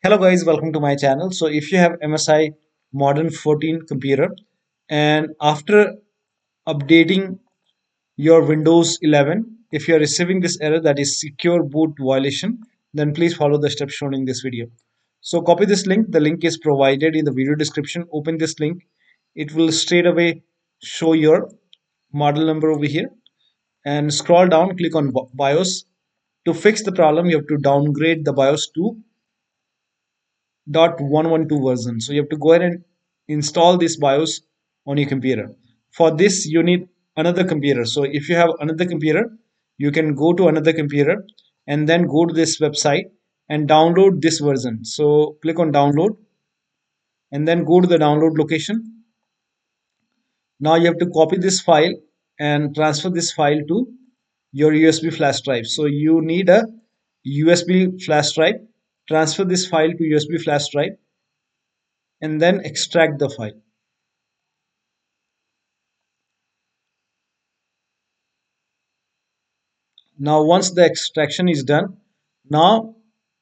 Hello guys, welcome to my channel. So if you have MSI Modern 14 computer and after updating your Windows 11, if you are receiving this error that is secure boot violation, then please follow the steps shown in this video. So copy this link. The link is provided in the video description. Open this link. It will straight away show your model number over here and scroll down, click on BIOS. To fix the problem, you have to downgrade the BIOS to 1.12 version. So you have to go ahead and install this BIOS on your computer. For this, you need another computer. So if you have another computer, you can go to another computer and then go to this website and download this version. So click on download and then go to the download location. Now you have to copy this file and transfer this file to your USB flash drive. So you need a USB flash drive. Transfer this file to USB flash drive and then extract the file. Now once the extraction is done, now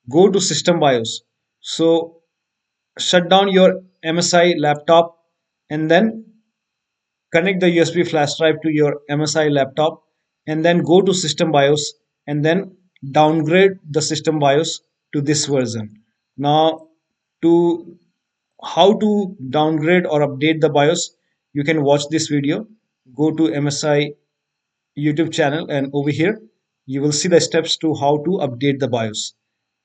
go to system BIOS. So shut down your MSI laptop and then connect the USB flash drive to your MSI laptop and then go to system BIOS and then downgrade the system BIOS to this version. Now to how to downgrade or update the BIOS, you can watch this video. Go to MSI YouTube channel and over here you will see the steps to how to update the BIOS.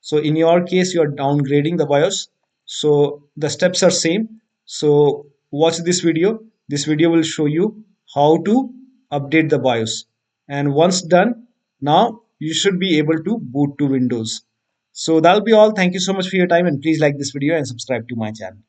So in your case you are downgrading the BIOS. So the steps are same. So watch this video. This video will show you how to update the BIOS. And once done, now you should be able to boot to Windows. So that'll be all. Thank you so much for your time and please like this video and subscribe to my channel.